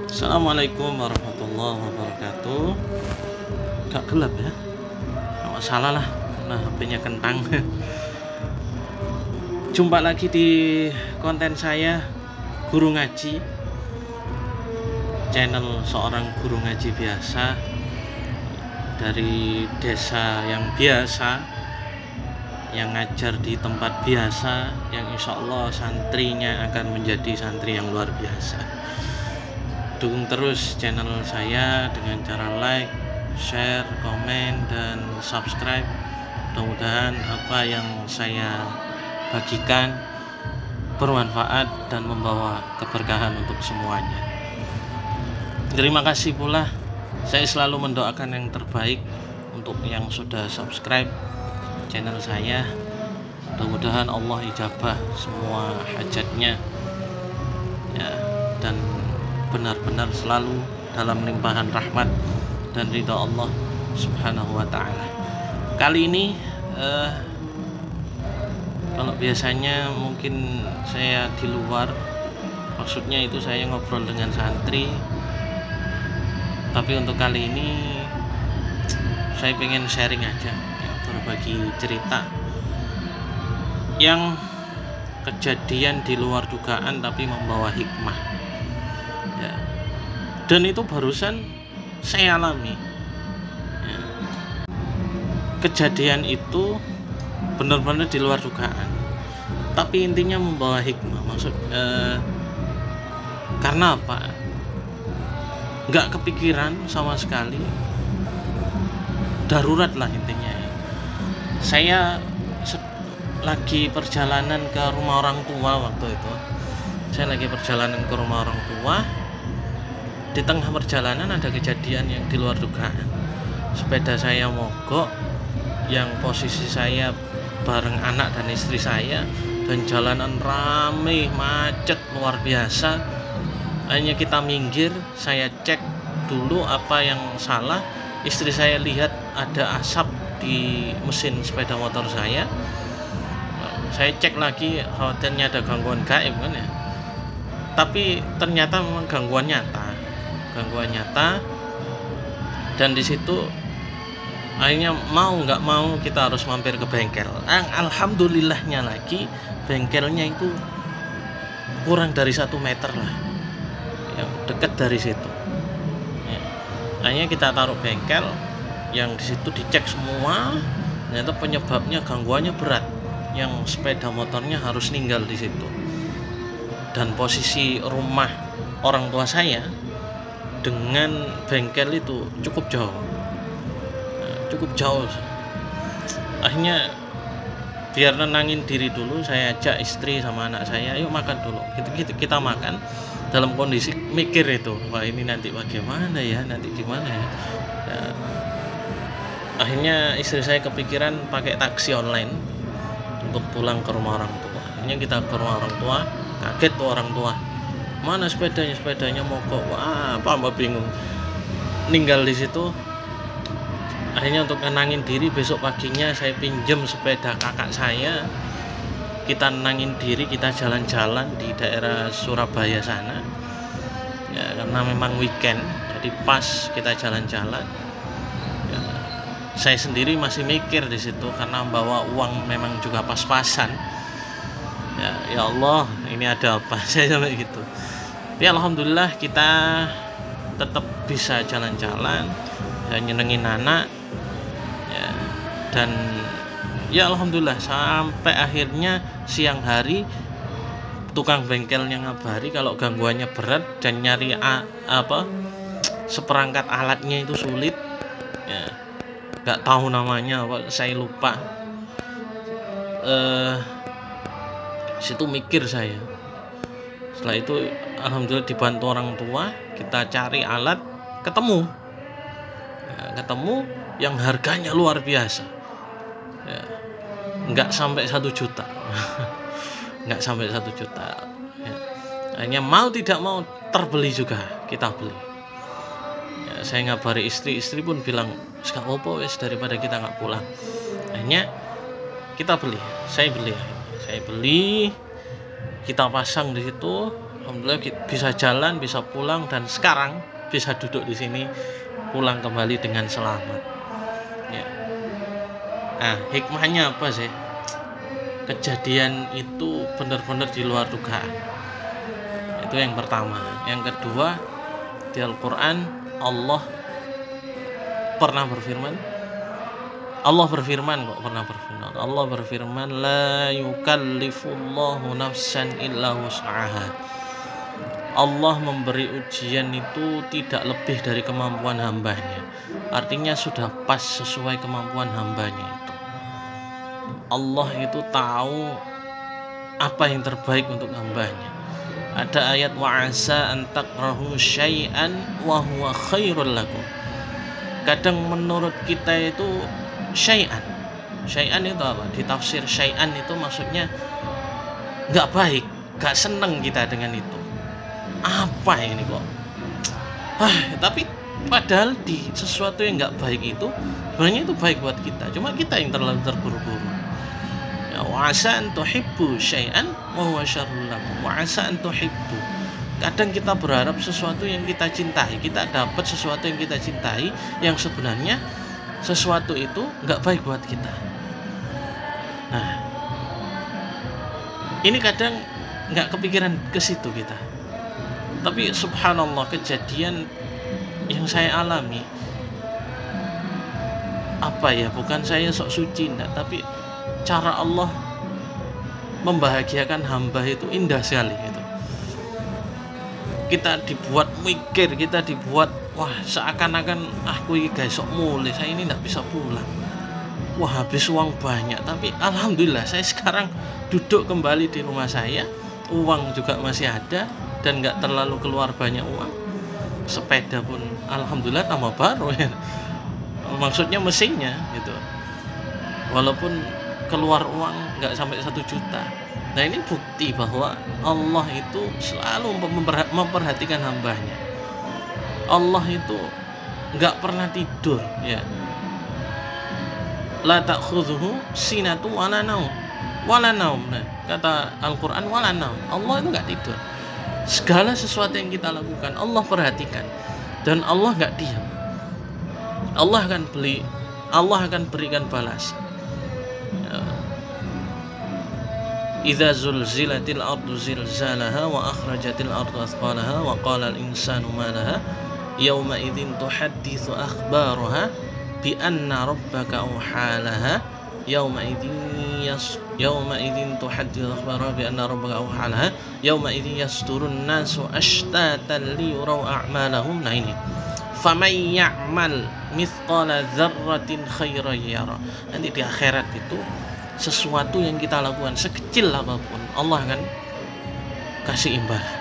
Assalamualaikum warahmatullahi wabarakatuh. Gak gelap ya? Gak masalah lah. Nah, HP-nya kentang. Jumpa lagi di konten saya, Guru Ngaji, channel seorang guru ngaji biasa dari desa yang biasa, yang ngajar di tempat biasa, yang insya Allah santrinya akan menjadi santri yang luar biasa. Dukung terus channel saya dengan cara like, share, komen, dan subscribe. Mudah-mudahan apa yang saya bagikan bermanfaat dan membawa keberkahan untuk semuanya. Terima kasih pula, saya selalu mendoakan yang terbaik untuk yang sudah subscribe channel saya. Mudah-mudahan Allah ijabah semua hajatnya ya, dan benar-benar selalu dalam limpahan rahmat dan ridha Allah Subhanahu wa ta'ala. Kali ini kalau biasanya mungkin saya di luar, maksudnya itu saya ngobrol dengan santri, tapi untuk kali ini saya pengen sharing aja ya, berbagi cerita yang kejadian di luar dugaan tapi membawa hikmah ya. Dan itu barusan saya alami ya. Kejadian itu benar-benar di luar dugaan, tapi intinya membawa hikmah. Karena apa? Nggak kepikiran sama sekali, darurat lah intinya ya. Saya lagi perjalanan ke rumah orang tua waktu itu. Saya lagi perjalanan ke rumah orang tua. Di tengah perjalanan ada kejadian yang di luar dugaan. Sepeda saya mogok, yang posisi saya bareng anak dan istri saya, dan jalanan ramai macet luar biasa. Hanya kita minggir, saya cek dulu apa yang salah. Istri saya lihat ada asap di mesin sepeda motor saya. Saya cek lagi, khawatirnya ada gangguan gaib kan ya. Tapi ternyata memang gangguan nyata, dan di situ akhirnya mau nggak mau kita harus mampir ke bengkel. Alhamdulillahnya lagi bengkelnya itu kurang dari 1 meter lah, yang dekat dari situ ya. Akhirnya kita taruh bengkel, yang di situ dicek semua, ternyata penyebabnya gangguannya berat, yang sepeda motornya harus ninggal di situ. Dan posisi rumah orang tua saya dengan bengkel itu cukup jauh. Akhirnya biar nenangin diri dulu, saya ajak istri sama anak saya, yuk makan dulu. Kita makan dalam kondisi mikir itu, wah ini nanti bagaimana ya, nanti gimana ya. Akhirnya istri saya kepikiran pakai taksi online untuk pulang ke rumah orang tua. Akhirnya kita ke rumah orang tua, kaget tuh orang tua, mana sepedanya mogok. Wah, apa bingung, ninggal di situ. Akhirnya untuk nenangin diri, besok paginya saya pinjem sepeda kakak saya, kita nenangin diri, kita jalan-jalan di daerah Surabaya sana ya, karena memang weekend jadi pas kita jalan-jalan ya. Saya sendiri masih mikir di situ karena bawa uang memang juga pas-pasan ya Allah, ini ada apa saya sampai gitu ya. Alhamdulillah kita tetap bisa jalan-jalan ya, nyenengin anak ya. Dan ya alhamdulillah sampai akhirnya siang hari tukang bengkelnya ngabari kalau gangguannya berat dan nyari seperangkat alatnya itu sulit ya. Gak tahu namanya apa, saya lupa. Situ mikir saya. Setelah itu alhamdulillah dibantu orang tua, kita cari alat, ketemu yang harganya luar biasa ya, nggak sampai 1 juta. Nggak sampai 1 juta ya. Hanya mau tidak mau terbeli juga, kita beli ya. Saya ngabari istri pun bilang gak apa-apa wes, daripada kita nggak pulang. Akhirnya kita beli, saya beli, kita pasang di situ Alhamdulillah bisa jalan, bisa pulang, dan sekarang bisa duduk di sini, pulang kembali dengan selamat. Ya. Nah, hikmahnya apa sih? Kejadian itu benar-benar di luar dugaan. Itu yang pertama. Yang kedua, di Al-Quran Allah berfirman, Allah berfirman, la yukallifullahu nafsan illa wus'aha. Allah memberi ujian itu tidak lebih dari kemampuan hambanya. Artinya sudah pas sesuai kemampuan hambanya itu. Allah itu tahu apa yang terbaik untuk hambanya. Ada ayat wa'asa an takrahu syai'an wa huwa khairul lakum. Kadang menurut kita itu syai'an itu apa? Ditafsir syai'an itu maksudnya nggak baik, nggak seneng kita dengan itu. Apa ini kok? Tapi padahal di sesuatu yang nggak baik itu sebenarnya itu baik buat kita. Cuma kita yang terlalu terburu-buru. Ya, wa'asa an tuhibbu syai'an wa huwa syarrul lakum. Wa'asa an tuhibbu. Kadang kita berharap sesuatu yang kita cintai, kita dapat sesuatu yang kita cintai, yang sebenarnya sesuatu itu nggak baik buat kita. Nah, ini kadang nggak kepikiran ke situ kita. Tapi subhanallah, kejadian yang saya alami, bukan saya sok suci enggak, tapi cara Allah membahagiakan hamba itu indah sekali gitu. Kita dibuat mikir, kita dibuat seakan-akan aku ini guys sok mulai, saya ini enggak bisa pulang. Habis uang banyak, tapi alhamdulillah saya sekarang duduk kembali di rumah saya, uang juga masih ada dan nggak terlalu keluar banyak uang. Sepeda pun alhamdulillah tambah baru ya. Maksudnya mesinnya gitu. Walaupun keluar uang nggak sampai 1 juta. Nah, ini bukti bahwa Allah itu selalu memperhatikan hambanya. Allah itu nggak pernah tidur ya. La ta'khudhuhu sinatu wala naum. Nah, kata Al-Quran wala naum. Allah itu nggak tidur. Segala sesuatu yang kita lakukan Allah perhatikan, dan Allah nggak diam. Allah akan berikan balas. Idza zulzilatil ardu zilzalaha wa akhrajatil ardu athqalaha wa qala al insanu ma laha yauma idzin tuhadditsu akhbaraha bi anna rabbaka awhalaha yauma idzin tuhadditsu akhbaraha bi anna rabbaka awhalaha yauma idzin yasturun nasu ashtatan liyuraw a'malahum. Nah ini faman ya'mal mithqala dzarratin khairan yara. Nanti di akhirat itu sesuatu yang kita lakukan sekecil apapun Allah akan kasih imbalan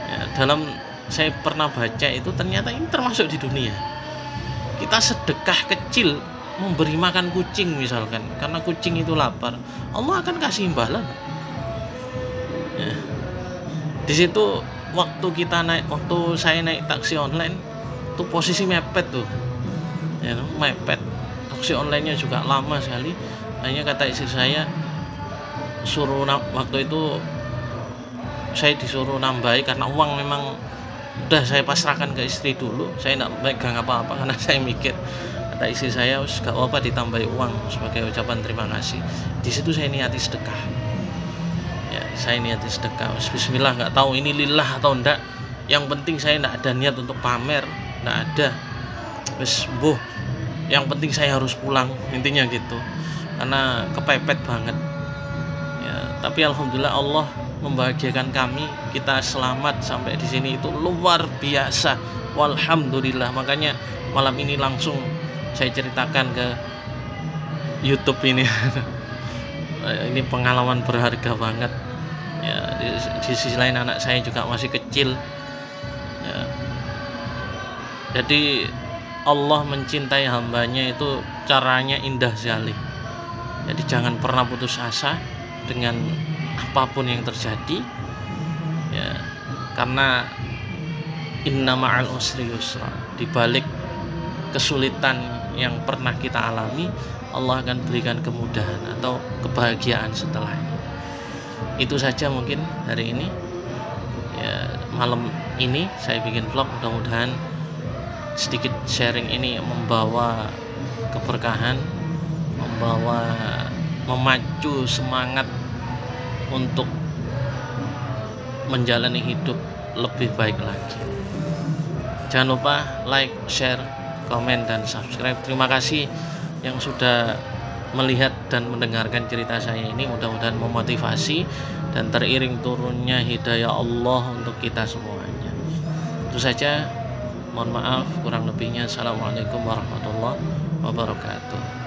ya. Saya pernah baca itu ternyata ini termasuk di dunia. Kita sedekah kecil, memberi makan kucing misalkan, karena kucing itu lapar, Allah akan kasih imbalan ya. Di situ waktu saya naik taksi online tuh posisi mepet tuh ya, mepet. Taksi online-nya juga lama sekali. Hanya kata istri saya waktu itu saya disuruh nambahi karena uang memang udah saya pasrahkan ke istri dulu. Saya enggak megang apa-apa karena saya mikir, kata istri saya gak apa ditambahi uang sebagai ucapan terima kasih. Di situ saya niati sedekah. Ya, saya niati sedekah. Bismillah, nggak tahu ini lillah atau enggak. Yang penting saya enggak ada niat untuk pamer, enggak ada. Yang penting saya harus pulang, intinya gitu. Karena kepepet banget ya, tapi alhamdulillah Allah membahagiakan kami, kita selamat sampai di sini itu luar biasa, walhamdulillah. Makanya malam ini langsung saya ceritakan ke YouTube ini. Ini pengalaman berharga banget ya. Di sisi lain anak saya juga masih kecil ya. Jadi Allah mencintai hambanya itu caranya indah sekali. Jadi jangan pernah putus asa dengan apapun yang terjadi ya, karena inna ma'al usri yusra. Di balik kesulitan yang pernah kita alami, Allah akan berikan kemudahan atau kebahagiaan setelahnya. Itu saja mungkin hari ini. malam ini saya bikin vlog, mudah-mudahan sedikit sharing ini membawa keberkahan, memacu semangat untuk menjalani hidup lebih baik lagi. Jangan lupa like, share, komen, dan subscribe. Terima kasih yang sudah melihat dan mendengarkan cerita saya ini. Mudah-mudahan memotivasi dan teriring turunnya hidayah Allah untuk kita semuanya. Itu saja, mohon maaf kurang lebihnya. Assalamualaikum warahmatullahi wabarakatuh.